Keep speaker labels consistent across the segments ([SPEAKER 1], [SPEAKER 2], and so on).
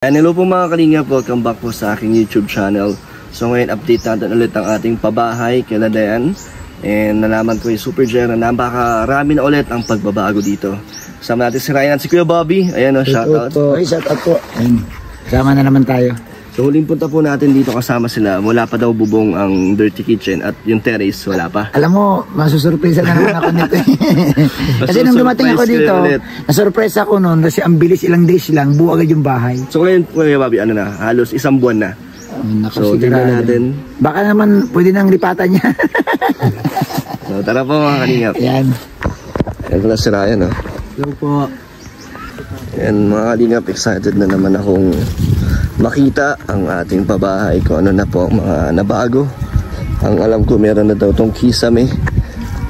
[SPEAKER 1] Hello po mga kalingap, welcome back po sa aking YouTube channel. So ngayon update natin ulit ang ating pabahay kila Dayan. And nalaman ko yung Super Jen na napakarami na ulit ang pagbabago dito. Kasama natin si Ryan at si Kuya Bobby. Ayan o, shoutout.
[SPEAKER 2] Ay, shoutout po. Sama na naman tayo.
[SPEAKER 1] So huling punta po natin dito kasama sila. Wala pa daw bubong ang dirty kitchen at yung terrace wala pa.
[SPEAKER 2] Alam mo, masusurpresa na naman ako nito. Kasi nung dumating ako dito, nasurpresa ako noon kasi ang bilis, ilang days lang, buo agad yung bahay.
[SPEAKER 1] So ngayon Kuya Bobby, ano na, halos isang buwan na. So tingnan natin.
[SPEAKER 2] Baka naman pwede nang lipatan niya.
[SPEAKER 1] So tara po mga kalingap.
[SPEAKER 2] Ayan.
[SPEAKER 1] Ayan pala si Ryan.
[SPEAKER 2] Hello po.
[SPEAKER 1] Ayan mga kalingap, excited na naman akong makita ang ating pabahay kung ano na po ang mga nabago. Ang alam ko meron na daw tong kisame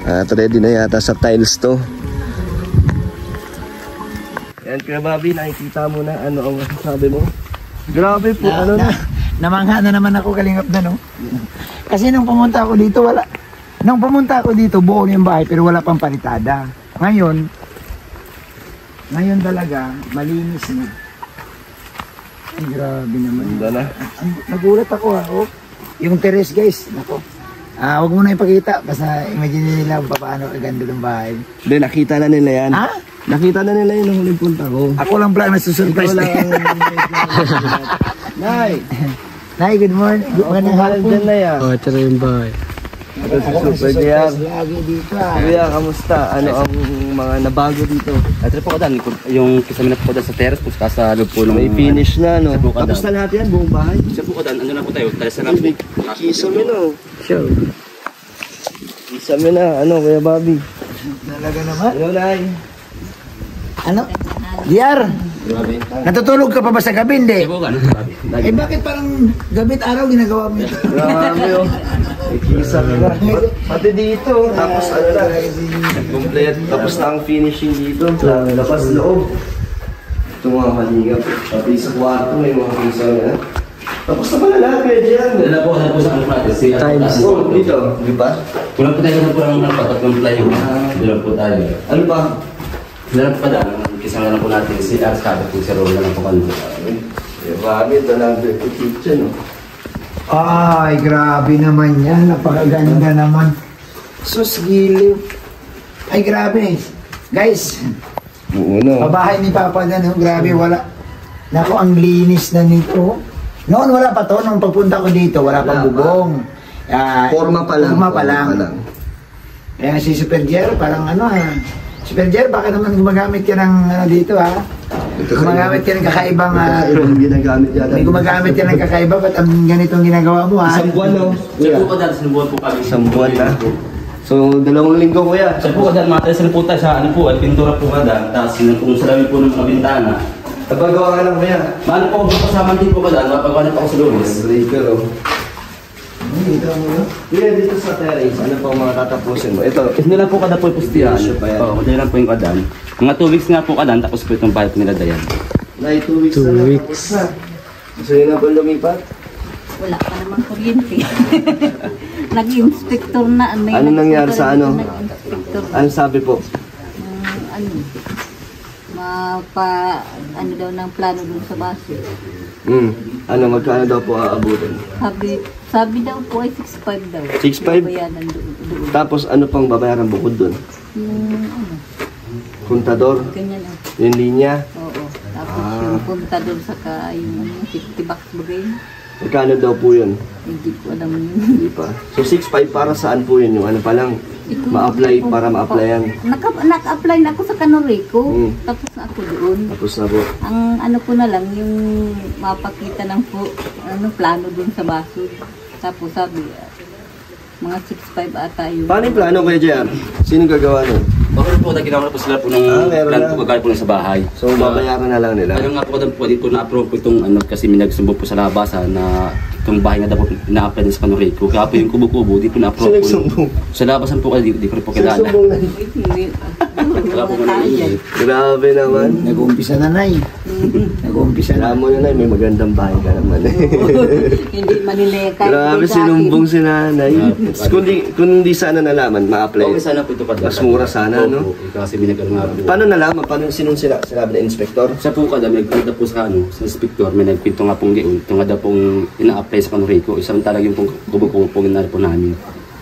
[SPEAKER 1] at ready na yata sa tiles to. Ayan Kuya Bobby, nakikita mo na ano ang masasabi mo. Grabe po, ano na.
[SPEAKER 2] Namangha na naman ako, kalingap na, no? Kasi nung pumunta ako dito, wala. Nung pumunta ako dito, buo yung bahay pero wala pang palitada. Ngayon talaga, malinis na. Ay, grabe naman.
[SPEAKER 1] Na.
[SPEAKER 2] Nagulat ako ha. Oh. Yung terrace guys, nako. Huwag mo na ipakita. Basta imagine nila paano kaganda ng bahay.
[SPEAKER 1] Hindi, nakita na nila yan.
[SPEAKER 2] Ha?
[SPEAKER 1] Nakita na nila yun nung huling punta ko.
[SPEAKER 2] Ako lang pala nasusurprise.
[SPEAKER 1] Nay!
[SPEAKER 2] Nay, good morning. Magandang hapon.
[SPEAKER 1] Oh, ito na yung bahay. Ito si Super Jen.
[SPEAKER 2] Lagi dito
[SPEAKER 1] Kuya, kamusta? Ano ang mga nabago dito?
[SPEAKER 3] Ito po kadan, yung kisame na po kadan sa terrace po sa loob po ng...
[SPEAKER 1] May finish na, no? Tapos na lahat yan, buong bahay.
[SPEAKER 3] Isa po kadan, ano na po tayo? Tayo sa loob.
[SPEAKER 1] Kisame, no?
[SPEAKER 2] Sure.
[SPEAKER 1] Kisame na, ano, Kuya Bobby?
[SPEAKER 2] Talaga naman.
[SPEAKER 1] Ano, Nay?
[SPEAKER 2] Ano? Diar, natutulog ka pa ba sa gabi? Hindi. Eh bakit parang gabi't araw ginagawa mo ito?
[SPEAKER 1] Grabe, oh. May kisame na. Pati dito, tapos ano na, complete. Tapos na ang finishing dito. Sa labas loob. Ito mga kalingap. Pati sa kwarto, may mga kisame na. Tapos na pala lahat, kaya dyan.
[SPEAKER 3] Wala po sa ano natin.
[SPEAKER 1] Oh, dito, di ba?
[SPEAKER 3] Kulang po tayo po ng tatlong playo. Kulang po tayo.
[SPEAKER 1] Ano pa?
[SPEAKER 3] Kulang po kadan, kisame na po natin si Ars Cabot po si Rolo na po kanto.
[SPEAKER 1] Grabe, ito lang dirty kitchen, oh.
[SPEAKER 2] Ay, grabe naman yan. Napakaganda naman. Sus, giliw. Ay, grabe. Guys, pabahay ni Papa na, no? Grabe, wala. Naku, ang linis na nito. Noon wala pa to. Nung pagpunta ko dito, wala pang bubong.
[SPEAKER 1] Forma pa lang.
[SPEAKER 2] Forma pa lang. Kaya si Super Jer, parang ano ha. Super Jer, baka naman gumagamit ka ng ano dito ha. Gumagamit ka ng kakaibang...
[SPEAKER 1] ginagamit yan.
[SPEAKER 2] May gumagamit ka ng kakaiba, ba't ang ganitong ginagawa mo ha?
[SPEAKER 1] Isang buwan, no?
[SPEAKER 3] Siya po kadan, sinubuhan po kami.
[SPEAKER 1] Isang buwan na. So, 2 linggo, kuya.
[SPEAKER 3] Siya po kadan, matalas na po tayo sa ano po, at pintura po kadan. Tapos kung salamin po ng mga bintana.
[SPEAKER 1] Napagawa ka lang, kuya.
[SPEAKER 3] Mahal po ako kasama din po kadan, mapagawa na po ako sa Luis.
[SPEAKER 1] Breaker, oh. Dito mo, no? Kuya, dito sa terrace, ano pa mga tatapusin mo? Ito.
[SPEAKER 3] Ito na lang po kada po yung pustihan. Oo, ito lang po yung kadan. Mga 2 weeks nga po kadan, tapos po itong bahay po nila Dayan.
[SPEAKER 1] Nay, 2 weeks na. 2 weeks. So yun na po lumipat?
[SPEAKER 4] Wala pa naman kuryente. Nag-inspector na.
[SPEAKER 1] Ano nangyari sa ano?
[SPEAKER 4] Nag-inspector na.
[SPEAKER 1] Ano sabi po?
[SPEAKER 4] Ano daw ng plano dun sa base.
[SPEAKER 1] Ano, magkano daw po aabutin?
[SPEAKER 4] Sabi daw po ay 6.5 daw.
[SPEAKER 1] 6.5?
[SPEAKER 4] Babayaran doon.
[SPEAKER 1] Tapos ano pang babayaran bukod doon? Kontador?
[SPEAKER 4] Ganyan o.
[SPEAKER 1] Yung linya?
[SPEAKER 4] Oo. Tapos yung punta doon sa yung 50 bucks bagay.
[SPEAKER 1] Magkano daw po yun?
[SPEAKER 4] Hindi ko alam yun.
[SPEAKER 1] Hindi pa. So 6.5 para saan po yun? Yung ano pa lang? Ma-apply para ma-applyan?
[SPEAKER 4] Naka-apply na ako sa Canorico. Tapos na ako doon.
[SPEAKER 1] Tapos na po.
[SPEAKER 4] Ang ano ko na lang, yung mapakita ng plano doon sa baso. Tapos sabi, mga 6.5 ata yun.
[SPEAKER 1] Paano yung plano kayo dyan? Sino gagawa nun?
[SPEAKER 3] Bakit po, ginawa na po sila po ng plan po gagawin po sa bahay.
[SPEAKER 1] So babayaran na lang nila?
[SPEAKER 3] Ano nga po, pwede po na-approve po itong ano, kasi may nagsumbo po sa labasan na itong bahay nga daw po ina-apply din sa Canorico. Kaya po yung kubo-kubo, di po na-approve po.
[SPEAKER 1] Sino
[SPEAKER 3] sa labasan po kayo, di ko rin po kilala.
[SPEAKER 1] Grabe naman.
[SPEAKER 2] Nag-uumpisa na, Nay. Nag-uumpisa na.
[SPEAKER 1] Alam mo na, may magandang bahay ka naman.
[SPEAKER 4] Hindi manileka.
[SPEAKER 1] Grabe, sinumbong si nanay. Kung di sana nalaman, ma-apply.
[SPEAKER 3] Okay, sana po ito pa.
[SPEAKER 1] Mas mura sana, no?
[SPEAKER 3] Kasi binagano nga po.
[SPEAKER 1] Paano nalaman? Paano sinabi na inspector?
[SPEAKER 3] Sa po kada, may nagpunta po sa sa inspector, may nagpinto nga pong giun. Ito nga daw pong ina-apply sa Canorico. Isang talaga yung kubo po po namin.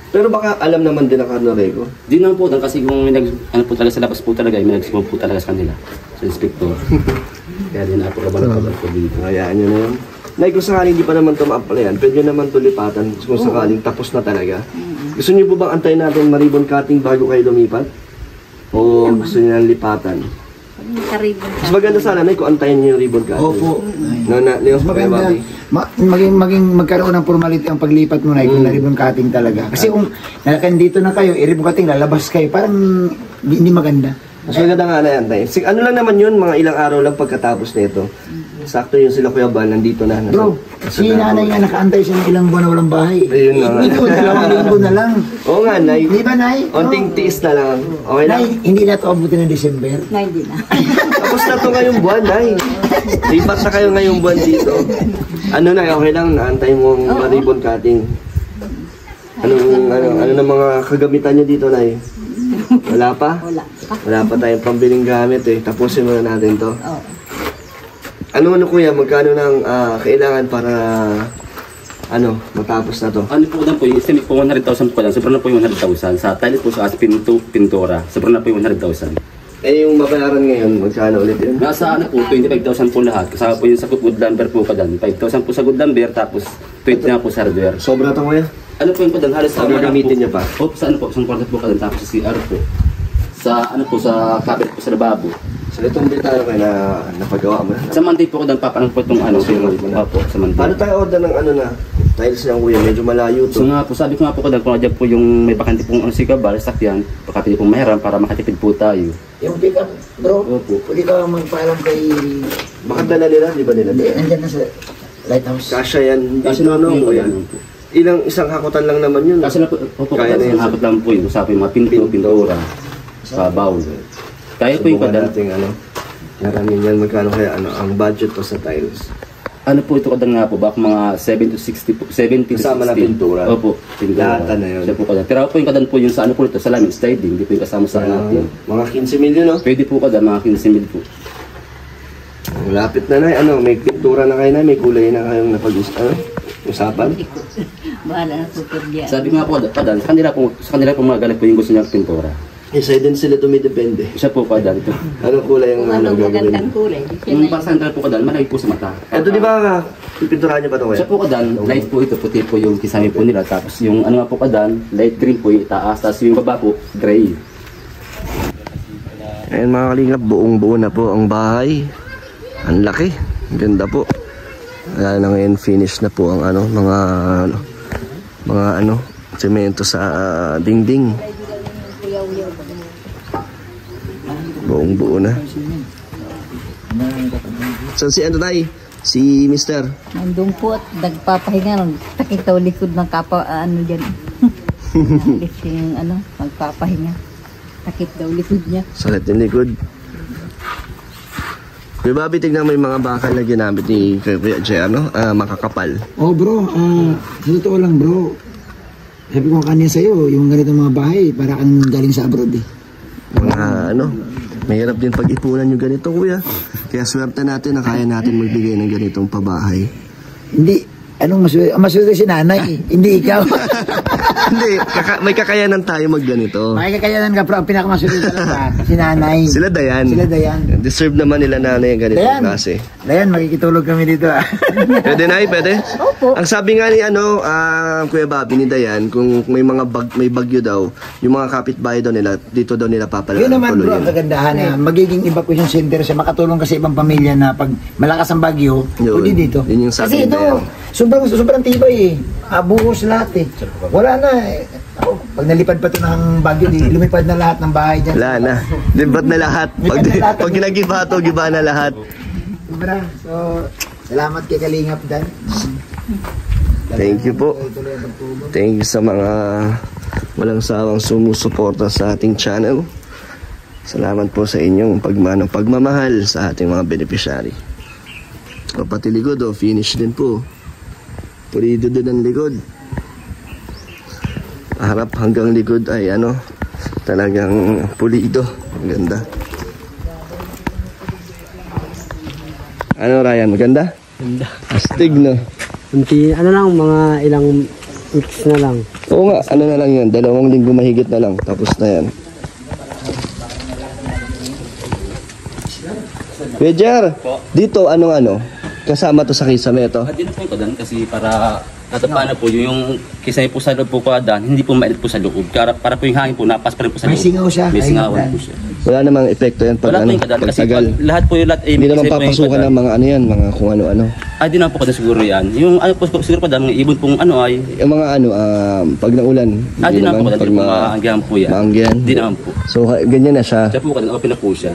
[SPEAKER 1] Pero baka alam naman din ang Canorico.
[SPEAKER 3] Di naman po, kasi kung may ano po talaga sa labas po talaga, may nagsubo po talaga sa kanila, sa inspector. Kaya din na po kabal po dito.
[SPEAKER 1] Hayaan nyo na yun. Nay, kung sakaling hindi pa naman ito ma-applyan, pwede naman ito lipatan kung sakaling tapos na talaga. Gusto niyo po bang antayin natin ma-ribbon cutting bago kayo lumipat? O gusto niyo nang lipatan? Mas maganda sana, Nay, kung antayin niyo yung ribbon cutting.
[SPEAKER 2] Opo.
[SPEAKER 1] Mas
[SPEAKER 2] Maganda. Maging magkaroon ng formality ang paglipat mo na kung na-ribbon cutting talaga. Kasi kung dito na kayo, i-ribbon cutting, lalabas kayo, parang hindi maganda.
[SPEAKER 1] Mas maganda nga na yan, Tay. Ano lang naman yun, mga ilang araw lang pagkatapos nito. Sakto yun sila Kuya Bal, nandito na.
[SPEAKER 2] Bro, si nanay nga nakaantay siya ng ilang buwan na walang bahay.
[SPEAKER 1] Ayun na nga.
[SPEAKER 2] Ito, 2 linggo na lang.
[SPEAKER 1] Oo nga, Nay.
[SPEAKER 2] Di ba, Nay?
[SPEAKER 1] Onting tiis na lang. Okay lang?
[SPEAKER 2] Nay, hindi na ito abutin ng December.
[SPEAKER 4] Na hindi na.
[SPEAKER 1] Tapos na ito ngayong buwan, Nay. Lipat na kayo ngayong buwan dito. Ano, Nay, okay lang, naantay mo ang ribbon cutting. Ano na mga kagamitan nyo dito, Nay? Wala pa? Wala pa tayong pambiling gamit eh. Tapusin muna natin to.
[SPEAKER 4] Oo.
[SPEAKER 1] Ano kuya, magkano nang kailangan para matapos na to?
[SPEAKER 3] Ano po lang po, yung estimate po 100,000 po lang, sobrang na po yung 100,000. Sa tile po sa pintura, sobrang na po yung 100,000.
[SPEAKER 1] Eh yung mabayaran ngayon, magkano ulit yun?
[SPEAKER 3] Nasa po, 25,000 po lahat. Kasama po yung sa good lumber po pa dan. 5,000 po sa good lumber, tapos 20 na po sa hardware.
[SPEAKER 1] Sobra to kuya?
[SPEAKER 3] Ano po yung pa dan? Halos sa
[SPEAKER 1] gagamitin niya pa?
[SPEAKER 3] O, sa ano po, sa kwarto po ka dan, tapos sa CR po. Sa sa cabinet po sa lababo.
[SPEAKER 1] So itong bitaro kayo na napagawa mo na?
[SPEAKER 3] Sa Monday po ko dan papanong po itong Opo, sa Monday.
[SPEAKER 1] Paano tayo order ng tiles niya kuya? Medyo malayo to.
[SPEAKER 3] So nga po, sabi ko nga po ko dan, kung adyan po yung may bakante pong si Kabal, sakyan, pakapili pong mahiram para makatipid po tayo.
[SPEAKER 2] Yung pick up, bro,
[SPEAKER 3] Opo.
[SPEAKER 2] pwede ka magpaalam kay...
[SPEAKER 1] Baka dala nila, di ba nila?
[SPEAKER 2] Andyan na sa lighthouse.
[SPEAKER 1] Kasya yan.
[SPEAKER 3] Kasi na po
[SPEAKER 1] kuya.
[SPEAKER 3] yan.
[SPEAKER 1] Isang hakutan lang naman yun.
[SPEAKER 3] Kasi na po,
[SPEAKER 1] Kaya na yun.
[SPEAKER 3] habot lang po yun. Usapin yung mga pintura, sa bawl. Kaya po yung
[SPEAKER 1] Subukan
[SPEAKER 3] kadan.
[SPEAKER 1] natin Maraming yan, magkano kaya ang budget ko sa tiles?
[SPEAKER 3] Ano po ito kadan nga po, baka mga 7 to 60 po, 70 to 60.
[SPEAKER 1] Kasama na pintura?
[SPEAKER 3] Opo, pintura.
[SPEAKER 1] Lahat na yun.
[SPEAKER 3] Siya po kadan. Pero po yung kadan po yung sa ano po ito, sa lamin, sliding, hindi po yung kasama sa natin.
[SPEAKER 1] Mga 15 million, no?
[SPEAKER 3] Pwede po kadan, mga 15 mil po.
[SPEAKER 1] Lapit na may pintura na kayo na, may kulay na kayong usapan.
[SPEAKER 4] Bahala na super diyan.
[SPEAKER 3] Sabi nga po kadan, sa kanila po mga galit po yung gusto niya pintura.
[SPEAKER 1] Isa din sila dumidepende.
[SPEAKER 3] Siya po kadan.
[SPEAKER 1] Anong kulay ang
[SPEAKER 4] Kung anong
[SPEAKER 1] gagawin?
[SPEAKER 4] magandang kulay. di siya
[SPEAKER 3] Yung
[SPEAKER 4] na-
[SPEAKER 3] para sa kanila po kadan, malaki po sa mata.
[SPEAKER 1] Ito di ba, pipinturahan niyo ba ito kuya?
[SPEAKER 3] Siya po kadan, light po ito, puti po yung kisame po nila. Tapos yung ano nga po kadan, light green po yung itaas. Tapos yung baba po, gray.
[SPEAKER 1] Ayan mga kalingap, buong buo na po ang bahay. Ang laki, ang ganda po. Wala na ngayon, finish na po ang mga semento sa dingding. Buong buo na. So si si Mr.
[SPEAKER 4] Nandun po at nagpapahinga. Takit daw likod ng dyan. Alis yung magpapahinga. Takit daw likod niya.
[SPEAKER 1] Sakit yung likod. Kuya Bobby, tignan mo yung mga bakal na ginamit ni Kuya Jay, makakapal.
[SPEAKER 2] Oh bro, sa totoo lang bro. Sabi ko kanina sa'yo, yung ganitong mga bahay, para kang galing sa abroad eh.
[SPEAKER 1] Mga mahirap din pag-ipunan yung ganito kuya. Kaya swerte natin na kaya natin magbigay ng ganitong pabahay.
[SPEAKER 2] Hindi, maswerte si nanay, hindi ikaw.
[SPEAKER 1] Hindi, may kakayanan tayo magganito.
[SPEAKER 2] May kakayanan ka, bro. Ang pinakamaswerte talaga, si nanay.
[SPEAKER 1] Sila Dayan. Deserve naman nila nanay yung ganitong klase.
[SPEAKER 2] Dayan, makikitulog kami dito ah.
[SPEAKER 1] Pwede na pwede?
[SPEAKER 4] Opo.
[SPEAKER 1] Ang sabi nga ni Kuya Bobby ni Dayan, kung may bagyo daw, yung mga kapitbahay daw nila, dito daw nila papalaan.
[SPEAKER 2] Yun naman bro, ang kagandahan na magiging evacuation center siya, makatulong kasi ibang pamilya na pag malakas ang bagyo,
[SPEAKER 1] Yun.
[SPEAKER 2] pwede dito.
[SPEAKER 1] Yun yung sabi
[SPEAKER 2] kasi
[SPEAKER 1] ni
[SPEAKER 2] ito,
[SPEAKER 1] Dayan.
[SPEAKER 2] sobrang tibay eh. Buhos lahat eh. Wala na eh. Pag nalipad pa ito ng bagyo, lumipad na lahat ng bahay dyan.
[SPEAKER 1] Wala na. Libat na lahat. Pag ginagiba to, giba na lahat.
[SPEAKER 2] Diba? So, salamat kay Kalingap Dan.
[SPEAKER 1] Thank you po. Thank you sa mga walang sawang sumusuporta sa ating channel. Salamat po sa inyong pagmamahal sa ating mga beneficiary. O, pati likod, oh, finish din po. Pulido din ang likod. Harap hanggang likod ay ano, talagang pulido. Ang ganda. Ano Ryan, maganda?
[SPEAKER 5] Ganda.
[SPEAKER 1] Astig, no?
[SPEAKER 5] Kunti, ano lang, mga ilang weeks na lang.
[SPEAKER 1] Oo nga, ano na lang yan, 2 linggo mahigit na lang, tapos na yan. Kuya Jer, dito anong ano? Kasama to sa kisame ito?
[SPEAKER 3] At din po ito dan kasi para natapana po yung kisame po sa loob po kadan, hindi po mainit po sa loob. Para po yung hangin po, napas pa rin po sa loob.
[SPEAKER 2] May singaw siya.
[SPEAKER 3] May singawan po siya.
[SPEAKER 1] Wala namang epekto yan pag
[SPEAKER 3] Wala po
[SPEAKER 1] ano,
[SPEAKER 3] yung kadan
[SPEAKER 1] pag
[SPEAKER 3] kasi
[SPEAKER 1] tagal.
[SPEAKER 3] lahat po yung lahat
[SPEAKER 1] Hindi naman papasukan ng mga ano yan, mga kung ano-ano.
[SPEAKER 3] Ay, di naman po kadan siguro yan. Yung ano po siguro kadan, mga ibon pong ano ay,
[SPEAKER 1] Yung mga ano, pag naulan.
[SPEAKER 3] di naman po kadan,
[SPEAKER 1] pag
[SPEAKER 3] yung mga anggihan po yan.
[SPEAKER 1] maanggihan.
[SPEAKER 3] Di naman po.
[SPEAKER 1] So, ganyan na siya,
[SPEAKER 3] Siya po kadan, open na po siya.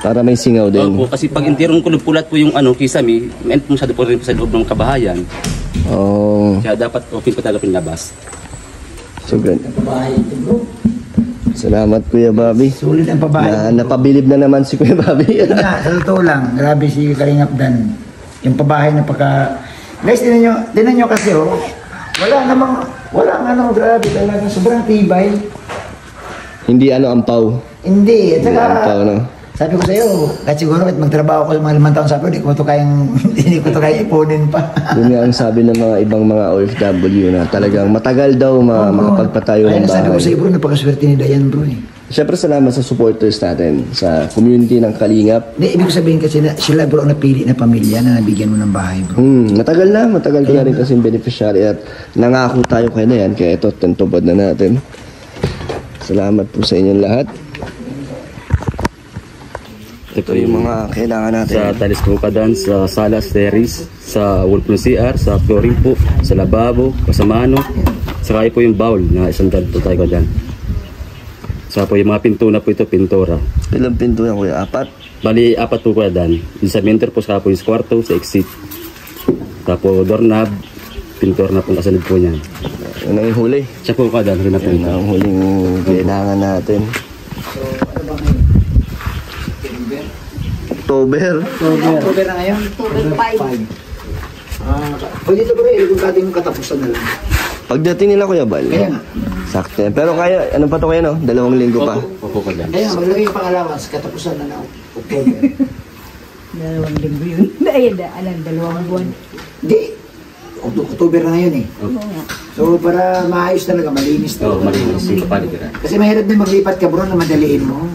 [SPEAKER 1] para may singaw din.
[SPEAKER 3] Opo, kasi pag intirong kulog-pulat po yung ano, kisame, mainit po masyado po rin po sa loob ng kabahayan.
[SPEAKER 1] Oh,
[SPEAKER 3] Kaya dapat open po talaga pinlabas.
[SPEAKER 1] so ganyan. Salamat Kuya Bobby.
[SPEAKER 2] Sulit ang babae.
[SPEAKER 1] Napabilib na naman si Kuya Bobby.
[SPEAKER 2] Na, sa totoo lang, grabe si Kalingap Dan. Yung pabahay na pagka... Guys, tinan nyo kasi wala ano, grabe talaga, sobrang tibay.
[SPEAKER 1] Hindi ano ampaw.
[SPEAKER 2] Hindi, at
[SPEAKER 1] Hindi
[SPEAKER 2] saka,
[SPEAKER 1] ampaw, no?
[SPEAKER 2] sabi ko sa'yo, kahit siguro kahit magtrabaho ko sa mga 5 taon sa hindi ko to kayang ipunin pa.
[SPEAKER 1] Yun nga ang sabi ng mga ibang mga OFW na talagang matagal daw makapagpatayo ng
[SPEAKER 2] Sabi ko
[SPEAKER 1] bahay.
[SPEAKER 2] sa'yo bro, napakaswerte ni Dayan bro eh.
[SPEAKER 1] Siyempre salamat sa supporters natin, sa community ng Kalingap.
[SPEAKER 2] Hindi, ibig sabihin kasi sila bro ang napili na pamilya na nabigyan mo ng bahay bro.
[SPEAKER 1] Matagal ko na rin kasi beneficiary at nangako tayo kayo na yan, kaya ito, tentubad na natin. Salamat po sa inyong lahat. Ito yung mga kailangan natin.
[SPEAKER 3] Sa talis po kadan, sa sala, stairs, sa wall po ng CR, sa flooring po, sa lababo, kasamano, saka po yung bowl na isang dad po tayo kadan. Saka po yung mga pinto na po ito, pintura.
[SPEAKER 1] Ilang pinto yan kuya? 4?
[SPEAKER 3] Bali, 4 po kadan. Yung sa mentor po, saka po yung kwarto, sa exit. Tapos doorknob, pintor na po kasunod po niyan.
[SPEAKER 1] Yan ang huli.
[SPEAKER 3] Siya po kadan, rin na po
[SPEAKER 1] Yan
[SPEAKER 3] ito.
[SPEAKER 1] ang huling kailangan natin. October.
[SPEAKER 2] October na ngayon?
[SPEAKER 4] October 5.
[SPEAKER 2] Pwede ito bro, ilagong natin yung katapusan na lang.
[SPEAKER 1] Pagdating nila Kuya Bal.
[SPEAKER 2] Kaya nga.
[SPEAKER 1] Sakto yan. Pero kaya, ano pa to kayo no? 2 linggo pa.
[SPEAKER 3] Opo kadan.
[SPEAKER 2] Kaya nga, maglagay yung pangalawas, katapusan na lang. October.
[SPEAKER 4] 2 linggo yun. Ayun, 2 buwan.
[SPEAKER 2] Hindi. October na ngayon eh.
[SPEAKER 4] Oo nga.
[SPEAKER 2] So para maayos talaga, malinis
[SPEAKER 3] Oo,
[SPEAKER 2] talaga.
[SPEAKER 3] malinis yung kapaligiran.
[SPEAKER 2] Kasi mahirap din maglipat ka bro na madaliin mo.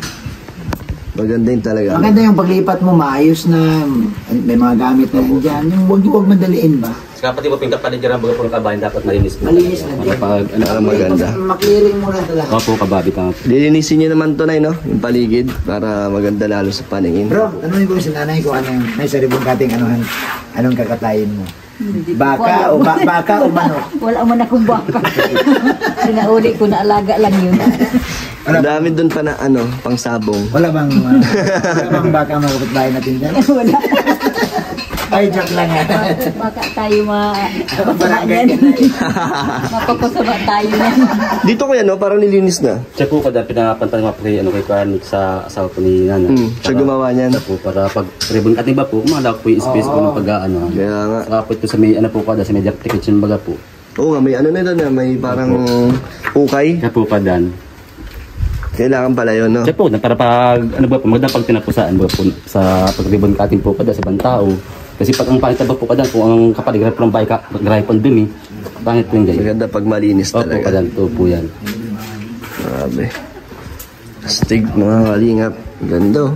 [SPEAKER 1] Maganda yun talaga.
[SPEAKER 2] Maganda yung paglipat mo, maayos na, may mga gamit na dyan. Yung huwag madaliin ba?
[SPEAKER 3] Saka pati po yung kapaligiran, baga po ng kabayan, dapat malinis po.
[SPEAKER 2] Malinis na din.
[SPEAKER 3] Kapag, ano,
[SPEAKER 1] Para maganda.
[SPEAKER 2] Makliring mo na talaga.
[SPEAKER 3] Opo, kababi ka.
[SPEAKER 1] Lilinisin nyo naman to no? Yung paligid para maganda lalo sa paningin.
[SPEAKER 2] Bro, tanongin ko sa nanay ko anong may saribong kating anong kakatayin mo?
[SPEAKER 4] Hindi ko
[SPEAKER 2] Baka
[SPEAKER 4] alam.
[SPEAKER 2] baka o manok?
[SPEAKER 4] Wala man akong baka. Sinauli ko na alaga lang yun.
[SPEAKER 1] Ang dami dun pa na ano, pang sabong.
[SPEAKER 2] Wala bang baka mga kapitbahay natin dyan?
[SPEAKER 4] Wala.
[SPEAKER 2] Ay, joke lang yan.
[SPEAKER 4] Baka tayo
[SPEAKER 2] Barangay
[SPEAKER 4] yan.
[SPEAKER 2] ka na eh.
[SPEAKER 4] Mapapasama tayo yan.
[SPEAKER 1] Dito kuya no, parang nilinis na.
[SPEAKER 3] Siya po kada pinapantay mga pre, ano kay Kanik sa asawa po ni Nana.
[SPEAKER 1] Siya gumawa niyan.
[SPEAKER 3] Siya po para pag ribbon cutting ba po, malak po yung space po ng pag-ano.
[SPEAKER 1] Kaya nga.
[SPEAKER 3] Saka po ito sa may ano po kada sa may direct kitchen baga po.
[SPEAKER 1] Oo nga, may ano na doon na, may parang ukay.
[SPEAKER 3] Siya po kadan.
[SPEAKER 1] Kailangan pala yun, no?
[SPEAKER 3] Siya po, para pag ano ba po, magandang pag tinapusaan ba po sa pag ribbon cutting po kada sa ibang tao. Kasi pag ang pangit ba po kadan, kung ang kapaligiran po ng bahay ka, grahe po dumi, pangit po yung ganyan.
[SPEAKER 1] Maganda pag malinis
[SPEAKER 3] Opo
[SPEAKER 1] talaga.
[SPEAKER 3] kadan, ito po yan.
[SPEAKER 1] Grabe. Astig mga kalingap. Ganda. Oh.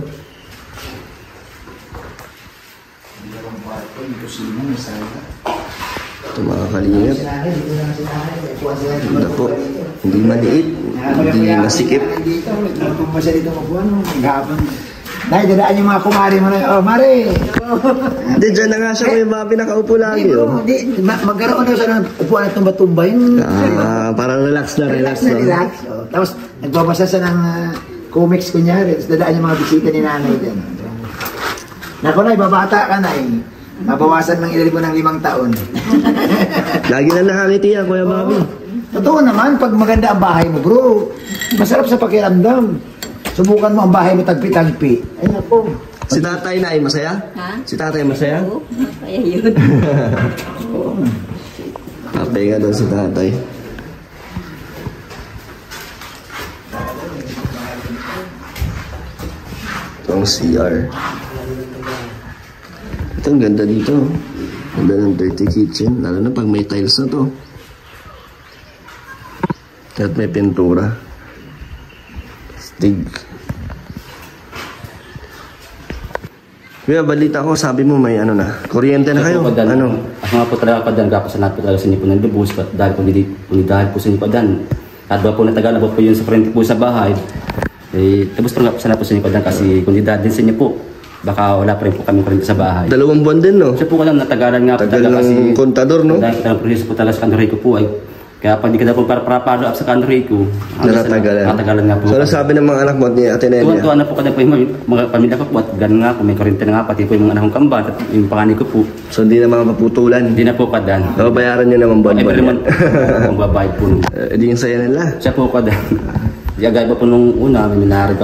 [SPEAKER 1] Ito mga kalingap. Ganda po. Hindi maliit. Hindi masikip.
[SPEAKER 2] Kung pa siya dito mabuhan, maghapon. Nay, dadaan yung mga kumari mo na, oh, Mare!
[SPEAKER 1] Hindi, dyan na nga siya Kuya Bobby nakaupo lagi. Oh.
[SPEAKER 2] Magkaroon na siya ng upuan at tumba-tumba yun.
[SPEAKER 1] Parang relax na, relax na.
[SPEAKER 2] Relax. Oh. Tapos, nagbabasa siya ng comics kunyari. Tapos dadaan yung mga bisita ni nanay din. Naku na, babata ka na eh. Mabawasan ng edad ko ng 5 taon.
[SPEAKER 1] Lagi na nakangiti yan, Kuya Bobby.
[SPEAKER 2] Totoo naman, pag maganda ang bahay mo, bro, masarap sa pakiramdam. Subukan mo ang bahay mo tagpi-tagpi. Ay nako.
[SPEAKER 1] Si tatay na ay masaya?
[SPEAKER 4] Ha?
[SPEAKER 1] Si tatay masaya?
[SPEAKER 4] Oo, kaya yun.
[SPEAKER 1] Papahinga doon si tatay. Ito ang CR. Ito ang ganda dito. Ganda ng dirty kitchen. Lalo na pag may tiles na to. At may pintura. Stig. Kuya, balita ko, sabi mo may ano na. Kuryente na kayo. Ano?
[SPEAKER 3] Ako nga po talaga padan, kapasalamat po talaga sa inyo po ng lubos, dahil po sa inyo padan. At ba po natagal, abot po yun sa frente po sa bahay. Eh, tapos talaga po sana po sa inyo padan kasi kung di dahil din sa inyo po, baka wala pa rin po kami kurente sa bahay.
[SPEAKER 1] 2 buwan din, no?
[SPEAKER 3] Kasi po ka lang natagalan nga po
[SPEAKER 1] Tagal
[SPEAKER 3] talaga kasi
[SPEAKER 1] ng kontador, no?
[SPEAKER 3] dahil ang proseso po talaga sa kandoray ko po ay kaya pag di ka na po para follow up sa kandoray ko, natagalan nga po.
[SPEAKER 1] So, nasabi ng mga anak mo at ni Ate Nelia?
[SPEAKER 3] Tuwan-tuwan na po kada po yung mga pamilya ko po at ganun nga po, may kurente na nga pati po yung mga anak kong kambal at yung panganay ko po.
[SPEAKER 1] So, hindi na mga maputulan.
[SPEAKER 3] Hindi na po kadan.
[SPEAKER 1] Babayaran nyo naman buwan-buwan.
[SPEAKER 3] Every month ang babayad po.
[SPEAKER 1] Di yung saya nila.
[SPEAKER 3] Siya po kadan. Gagaya pa po nung una, may minari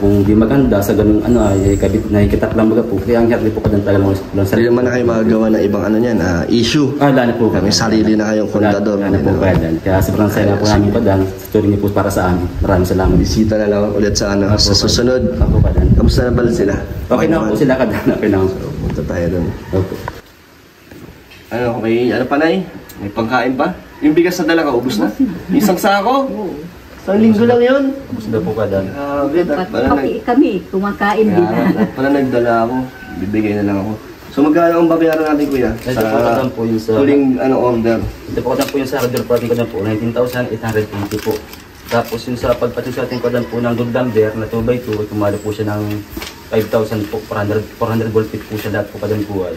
[SPEAKER 3] pong di maganda sa ganung ano ay kabit na ikitak lang baga po. Kaya ang hirap po kadan talaga lang sa.
[SPEAKER 1] Hindi naman na kayo magagawa ng ibang ano niyan, issue.
[SPEAKER 3] Wala na po.
[SPEAKER 1] Kami sarili na kayong kontador.
[SPEAKER 3] Wala na po kadan. Kaya sobrang saya na po namin kadan. Sa turing niyo po para sa amin. Maraming salamat.
[SPEAKER 1] Bisita na lang ulit sa ano, sa susunod.
[SPEAKER 3] Opo kadan.
[SPEAKER 1] Kamusta na pala sila?
[SPEAKER 3] Okay na po sila kadan. Okay na po.
[SPEAKER 1] Punta tayo doon.
[SPEAKER 3] Opo.
[SPEAKER 1] Ano, okay, ano pa na May pangkain pa? Yung bigas na dala ka, ubus na? Isang sako? Isang linggo lang yun?
[SPEAKER 3] Gusto po kadan.
[SPEAKER 1] Grabe,
[SPEAKER 4] Kami, kumakain din.
[SPEAKER 1] pala nagdala ako. Bibigay na lang ako. So magkano ang babayaran natin, kuya?
[SPEAKER 3] Ito po kadan po yung sa
[SPEAKER 1] huling order.
[SPEAKER 3] Ito po kadan po yung sa order po ating kadan po 19,820 po. Tapos yung sa pagpatin sa ating kadan po ng good lumber na 2x2, tumalo po siya ng 5,000 po, 400 gold feet po siya lahat po kadan po ay.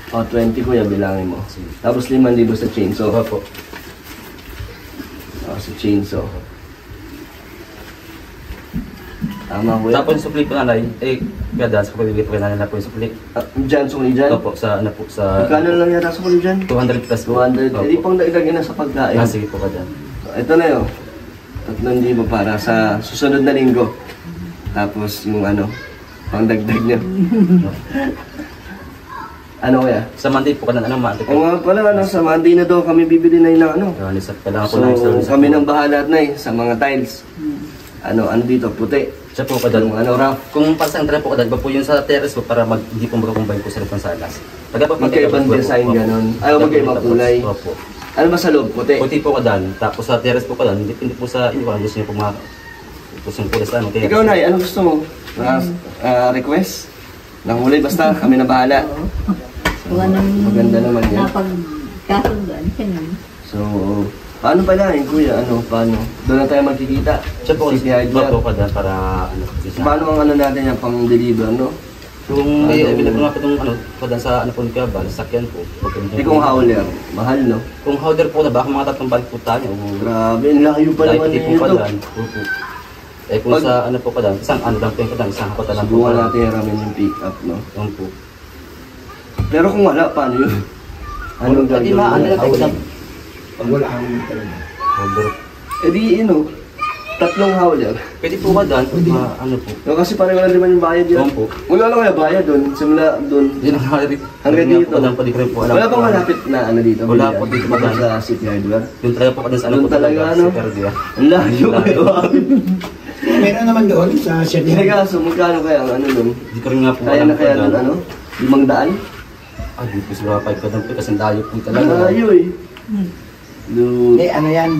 [SPEAKER 1] O, 20 kuya, bilangin mo. Tapos 5,000 sa chainsaw.
[SPEAKER 3] Po.
[SPEAKER 1] Sa chainsaw. Tama kuya.
[SPEAKER 3] Tapos yung supli po nanay, kaya dahil sa kapibigay po nanay na po yung supli.
[SPEAKER 1] Dyan, sukli dyan?
[SPEAKER 3] Opo, sa ano po, sa
[SPEAKER 1] Magkano lang yata sukli dyan?
[SPEAKER 3] 200 plus po.
[SPEAKER 1] 200. Hindi pang naigagin na sa pagkain.
[SPEAKER 3] Sige po kadan.
[SPEAKER 1] Ito na yun. 3,000 para sa susunod na linggo. Tapos yung ano, pang dagdag nyo. Ano kaya?
[SPEAKER 3] Sa Monday po kadan, anong Monday
[SPEAKER 1] O
[SPEAKER 3] po?
[SPEAKER 1] nga pala, sa Monday na daw kami bibili na yun ng ano.
[SPEAKER 3] Kailangan po
[SPEAKER 1] So,
[SPEAKER 3] na
[SPEAKER 1] kami nang bahala na sa mga tiles. Ano dito, puti.
[SPEAKER 3] siya po kadan.
[SPEAKER 1] Yung ano, rough.
[SPEAKER 3] Kung pasang tira po kadan, iba po yung sa terrace po para hindi po magkakumbine po sa loob ng salas.
[SPEAKER 1] Magkaibang design ganun. Ayaw magkaibang kulay.
[SPEAKER 3] Opo.
[SPEAKER 1] Ano ba sa loob? Puti.
[SPEAKER 3] Puti po kadan. Tapos sa terrace po kadan, hindi po sa inyo kung gusto niyo po yung kulay sa ano.
[SPEAKER 1] Ikaw, Nay, ano gusto mo? Request? Nang huli, basta kami na bahala.
[SPEAKER 4] Kung anong
[SPEAKER 1] Maganda naman yan.
[SPEAKER 4] napagkasunduan siya nun.
[SPEAKER 1] So, paano pala kuya? Paano? Doon na tayo magkikita.
[SPEAKER 3] Siya po
[SPEAKER 1] City Hydra.
[SPEAKER 3] po kadan para ano.
[SPEAKER 1] Paano ang ano natin yung pang-deliver, no?
[SPEAKER 3] Kung bilhin po nga po itong ano, kadan sa ano po ni Kabal, sakyan po.
[SPEAKER 1] Hindi kung hauler. Mahal, no?
[SPEAKER 3] Kung holder po na baka mga 3 balik po tayo.
[SPEAKER 1] Grabe, ang layo pa naman
[SPEAKER 3] Dahil po
[SPEAKER 1] nito.
[SPEAKER 3] kadan. Opo. Eh kung sa ano po kadan, isang ano lang po yung kadan, isang kadan lang po.
[SPEAKER 1] Subukan natin hiramin yung pick-up, no?
[SPEAKER 3] Yan po.
[SPEAKER 1] Pero kung wala, paano yun? Anong
[SPEAKER 3] Hindi
[SPEAKER 1] gagawin
[SPEAKER 3] ano
[SPEAKER 1] mo?
[SPEAKER 3] lang po kadan.
[SPEAKER 2] Pag wala akong talaga.
[SPEAKER 3] Holder.
[SPEAKER 1] Eh di, 3 hauler.
[SPEAKER 3] Pwede po kadan, ano po.
[SPEAKER 1] No, kasi pareho lang naman yung bayad
[SPEAKER 3] Yan
[SPEAKER 1] yan.
[SPEAKER 3] po.
[SPEAKER 1] Wala lang kaya bayad doon. Simula doon.
[SPEAKER 3] Yun ang halit.
[SPEAKER 1] Hanggang dito.
[SPEAKER 3] Kadan pa di ko rin po alam.
[SPEAKER 1] Wala pang malapit na ano dito.
[SPEAKER 3] Wala
[SPEAKER 1] bilihan.
[SPEAKER 3] po, dito
[SPEAKER 1] Baka
[SPEAKER 3] pa
[SPEAKER 1] sa City Hardware.
[SPEAKER 3] Yung talaga po kadan sa ano
[SPEAKER 1] Doon
[SPEAKER 3] po
[SPEAKER 1] talaga, ano?
[SPEAKER 3] Sa Perdia.
[SPEAKER 1] Ang layo kayo.
[SPEAKER 2] Meron naman doon sa
[SPEAKER 1] Hindi
[SPEAKER 2] Shedder.
[SPEAKER 1] kaso, magkano kaya ang ano doon?
[SPEAKER 3] Hindi ko rin nga po
[SPEAKER 1] Kaya na kaya doon,
[SPEAKER 3] kadan.
[SPEAKER 1] 500?
[SPEAKER 3] Ah, di po siguro 5 kadan po kasi ang layo po talaga.
[SPEAKER 1] Layo eh. Doon.
[SPEAKER 2] Hindi, ano yan,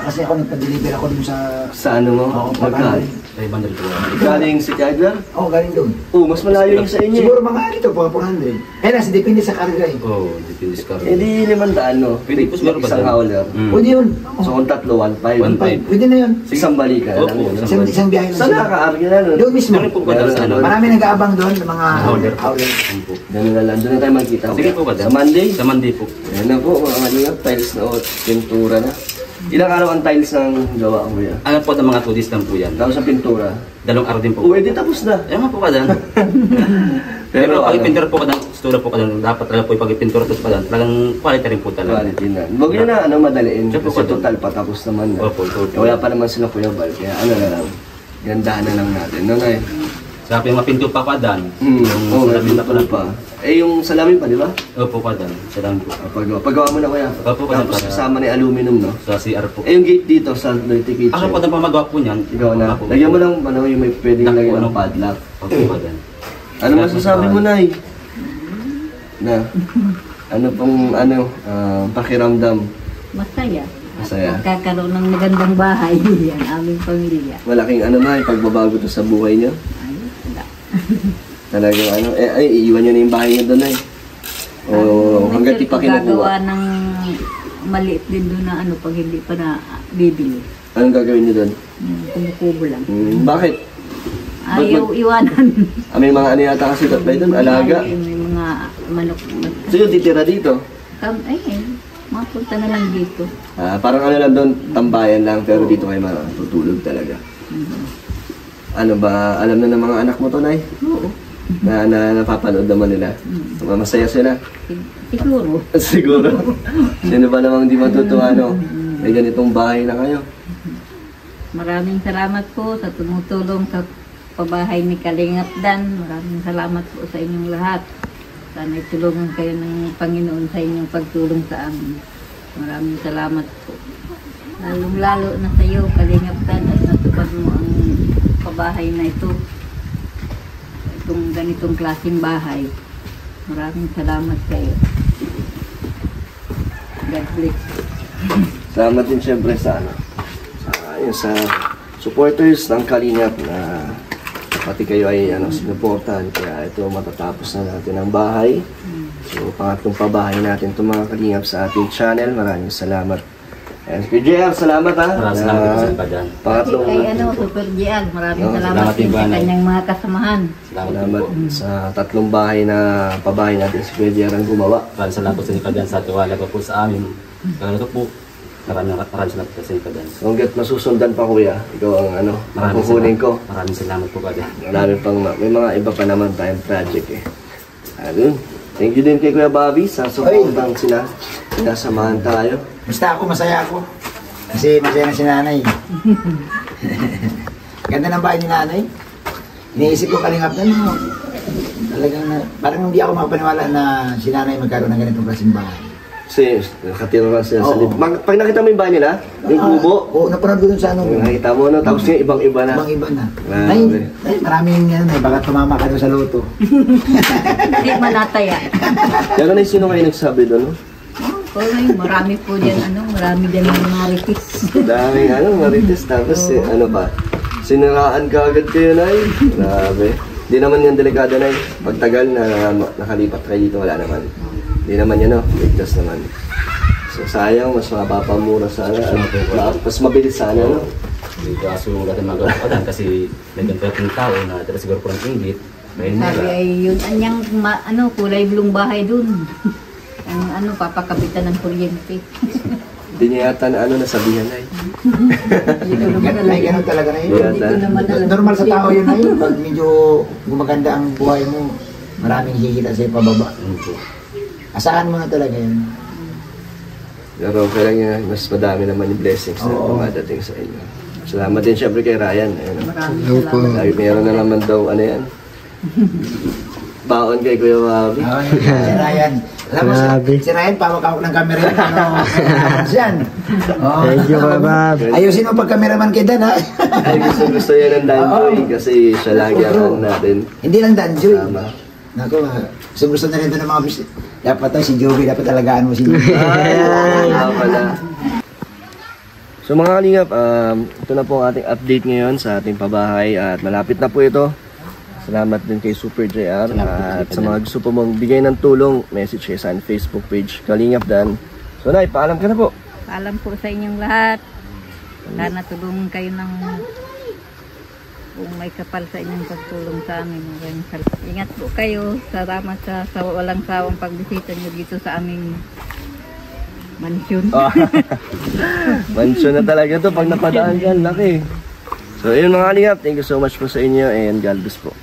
[SPEAKER 2] kasi ako nagpa-deliver ako dun sa...
[SPEAKER 1] Sa ano mo?
[SPEAKER 2] Oo,
[SPEAKER 1] Magkano?
[SPEAKER 3] 500 po.
[SPEAKER 1] Galing City Hardware?
[SPEAKER 2] Oo, galing doon.
[SPEAKER 1] Oh, mas malayo yung sa inyo.
[SPEAKER 2] Siguro mga dito, 400. Eh, nasa depende sa karga eh.
[SPEAKER 3] Oo, depende sa
[SPEAKER 1] Eh di 500, no?
[SPEAKER 3] Pwede po siguro ba
[SPEAKER 1] Isang
[SPEAKER 3] doon?
[SPEAKER 1] hauler.
[SPEAKER 2] Pwede yun.
[SPEAKER 1] So kung 3, 1,500.
[SPEAKER 2] Pwede na yun.
[SPEAKER 1] Isang balikan lang
[SPEAKER 3] Opo,
[SPEAKER 1] yun.
[SPEAKER 2] Isang biyahe na
[SPEAKER 1] Saan
[SPEAKER 2] sila.
[SPEAKER 1] nakaka-argue na nun?
[SPEAKER 2] Doon mismo.
[SPEAKER 3] Meron po kadan sa ano.
[SPEAKER 2] Marami nag-aabang doon ng mga
[SPEAKER 3] Howler.
[SPEAKER 2] howler.
[SPEAKER 3] Po.
[SPEAKER 1] Ganun na lang. Doon na tayo magkita.
[SPEAKER 3] Sige po kadan.
[SPEAKER 1] Sa Monday?
[SPEAKER 3] Sa Monday po.
[SPEAKER 1] Ayan na po, mga kalingap. Tiles na o, pintura na. Ilang araw ang tiles ng gawa ko yan?
[SPEAKER 3] Ano po ng mga 2 days lang po yan.
[SPEAKER 1] Tapos ang pintura.
[SPEAKER 3] 2 araw din po.
[SPEAKER 1] Uy, di tapos na.
[SPEAKER 3] Ayaw nga po ka dan. Pero pag ipintura po ka dan, stula po ka dan, dapat talaga po ipag-ipintura po ka dan. Talagang quality rin po talaga.
[SPEAKER 1] Quality na. Huwag nyo na madaliin.
[SPEAKER 3] Siya po
[SPEAKER 1] Kasi
[SPEAKER 3] ka
[SPEAKER 1] total patapos naman na.
[SPEAKER 3] Opo.
[SPEAKER 1] Wala pa naman sila Kuya Val. Kaya ano na lang. Gandahan na lang natin. No, Nay?
[SPEAKER 3] Sa yung mga pinto pa ka dan.
[SPEAKER 1] Oo,
[SPEAKER 3] salamin na pala
[SPEAKER 1] pa. Eh, yung salamin pa, di ba?
[SPEAKER 3] Opo ka dan. Salamin po.
[SPEAKER 1] Paggawa mo na, Kuya.
[SPEAKER 3] Opo,
[SPEAKER 1] Tapos
[SPEAKER 3] para-
[SPEAKER 1] kasama ni aluminum, no?
[SPEAKER 3] Sa CR po.
[SPEAKER 1] Eh, yung gate dito sa Dirty Kitchen.
[SPEAKER 3] Ako po na pamagawa po niyan.
[SPEAKER 1] Ikaw na.
[SPEAKER 3] Ako po.
[SPEAKER 1] Lagyan mo lang, ano, yung may pwedeng
[SPEAKER 3] Takbo,
[SPEAKER 1] lagyan
[SPEAKER 3] ano?
[SPEAKER 1] ng padlock.
[SPEAKER 3] Opo ka dan.
[SPEAKER 1] Ano masasabi mo, Nay? Na? Ano pong, pakiramdam?
[SPEAKER 4] Masaya.
[SPEAKER 1] Masaya.
[SPEAKER 4] Magkakaroon ng magandang bahay yan, aming pamilya.
[SPEAKER 1] Malaking Nay, pagbabago to sa buhay niyo.
[SPEAKER 4] Ay, wala.
[SPEAKER 1] Talagang iiwan niyo na yung bahay niyo doon, Nay. O hanggat di pa
[SPEAKER 4] Gagawa
[SPEAKER 1] kinukuha.
[SPEAKER 4] ng maliit din doon na ano pag hindi pa na bibili.
[SPEAKER 1] Anong gagawin niyo doon?
[SPEAKER 4] Kumukubo lang.
[SPEAKER 1] Bakit?
[SPEAKER 4] Ayaw iwanan.
[SPEAKER 1] May mga ano yata kasi tatay doon, alaga.
[SPEAKER 4] May mga manok.
[SPEAKER 1] So yung titira dito?
[SPEAKER 4] Ay, mapunta na lang dito.
[SPEAKER 1] Parang ano lang doon, tambayan lang, pero dito kayo matutulog talaga. Ano ba, alam na ng mga anak mo to, Nay?
[SPEAKER 4] Oo.
[SPEAKER 1] Na napapanood naman nila. Masaya sila.
[SPEAKER 4] Siguro.
[SPEAKER 1] Siguro. Sino ba namang di matutuwa, no? May ganitong bahay na kayo.
[SPEAKER 4] Maraming salamat po sa tumutulong sa pabahay ni Kalingap Dan. Maraming salamat po sa inyong lahat. Sana itulungan kayo ng Panginoon sa inyong pagtulong sa amin. Maraming salamat po. Lalong-lalo na sa iyo, Kalingap Dan, at natupad mo ang pabahay na ito. Itong ganitong klaseng bahay. Maraming salamat sa iyo. God bless.
[SPEAKER 1] Salamat din siyempre sa sa supporters ng Kalingap na pati kayo ay sinuportahan. Kaya ito matatapos na natin ang bahay. So pangatlong pabahay natin itong mga Kalingap sa ating channel. Maraming salamat. And Kuya JR, salamat ha.
[SPEAKER 3] Maraming salamat po sa pagyan.
[SPEAKER 1] Pangatlong
[SPEAKER 4] Kay Super Gian, maraming
[SPEAKER 1] No,
[SPEAKER 4] salamat
[SPEAKER 3] salamat
[SPEAKER 4] din
[SPEAKER 3] din
[SPEAKER 4] sa
[SPEAKER 3] ba,
[SPEAKER 4] kanyang mga kasamahan.
[SPEAKER 1] salamat sa tatlong bahay na pabahay natin si Kuya JR ang gumawa.
[SPEAKER 3] Maraming salamat po sa inyo pagyan sa tiwala ko po sa amin. Kaya po, maraming salamat po sa inyo pagyan.
[SPEAKER 1] So hanggat masusundan pa Kuya, ikaw ang kukunin ko.
[SPEAKER 3] Maraming salamat po pagyan.
[SPEAKER 1] Marami pang, may mga iba pa naman tayong project eh. Ayun. Thank you din kay Kuya Bobby sa supportang sinasamahan tayo.
[SPEAKER 2] Basta ako, masaya ako. Kasi masaya na si nanay. Ganda ng bahay ni nanay. Iniisip ko Kalingap na, no? Talagang, parang hindi ako makapaniwala na si nanay magkaroon ng ganitong klaseng bahay.
[SPEAKER 1] Kasi nakatira lang sila sa
[SPEAKER 2] Oo.
[SPEAKER 1] lib. Pag nakita mo yung bahay nila, yung kubo,
[SPEAKER 2] Oo, napanood ko dun sa ano.
[SPEAKER 1] nakita mo, no? Tapos yung ibang-iba na.
[SPEAKER 2] Ibang-iba na.
[SPEAKER 1] Grabe.
[SPEAKER 2] Ay, maraming yan, baka tumama ka doon sa loto.
[SPEAKER 4] Hindi manataya.
[SPEAKER 1] Kaya na sino kayo nagsabi doon, no?
[SPEAKER 4] Marami po dyan, marami dyan ng marites.
[SPEAKER 1] Daming marites. Tapos siniraan ka agad kayo, Nay. Grabe. Hindi naman yan delikado, Nay. Pagtagal na nakalipat kayo dito, wala naman. Hindi naman yan, no? Ligtas naman. So sayang, mas mapapamura sana. Mas mabilis sana, no?
[SPEAKER 3] Dito aso natin magawa ko dan kasi may ganito yung tao na tira siguro po ng inggit. May
[SPEAKER 4] Sabi
[SPEAKER 3] nila.
[SPEAKER 4] ay yun, anyang kulay blong bahay dun. Ang papakapitan ng kuryente.
[SPEAKER 1] Hindi niya yata nasabihan, Nay.
[SPEAKER 4] Hindi ko naman alam.
[SPEAKER 2] Ay, ganun talaga na yun.
[SPEAKER 1] Yata.
[SPEAKER 4] Hindi ko naman alam.
[SPEAKER 2] Normal sa tao yun na yun. Pag medyo gumaganda ang buhay mo, maraming hihita sa'yo pababa. Asahan mo na talaga yun.
[SPEAKER 1] Pero kailangan mas madami naman yung blessings na dumadating sa inyo. Salamat din syempre kay Ryan. Ayun.
[SPEAKER 4] Maraming salamat.
[SPEAKER 1] Lagi meron na naman daw, yan? Baon kay Kuya Bobby.
[SPEAKER 2] Si Ryan. Alam mo, si Ryan, pawak-awak ng camera yun. Yan.
[SPEAKER 5] Thank you, Bob.
[SPEAKER 2] Ayusin mo pag cameraman kay Dan, ha?
[SPEAKER 1] Ay, gusto yan ng Danjoy kasi siya lagi ang natin.
[SPEAKER 2] Hindi lang Danjoy.
[SPEAKER 1] Tama.
[SPEAKER 2] Naku, gusto na rin ito ng mga bisita. Dapat to, si Joby, dapat talagaan mo si Joby.
[SPEAKER 1] Ay, pala. So mga Kalingap, ito na po ang ating update ngayon sa ating pabahay at malapit na po ito. Salamat din kay Super JR at sa mga gusto po mong bigay ng tulong, message kayo sa Facebook page Kalingap Dan. So Nay, paalam ka na po.
[SPEAKER 4] Paalam po sa inyong lahat. Sana tulungan kayo ng kung may kapal sa inyong pagtulong sa amin. Ingat po kayo. Salamat sa walang sawang pagbisita nyo dito sa aming Mansyon.
[SPEAKER 1] Mansyon na talaga to pag napadaan dyan, laki. So, yun mga kalingap, thank you so much po sa inyo and God bless po.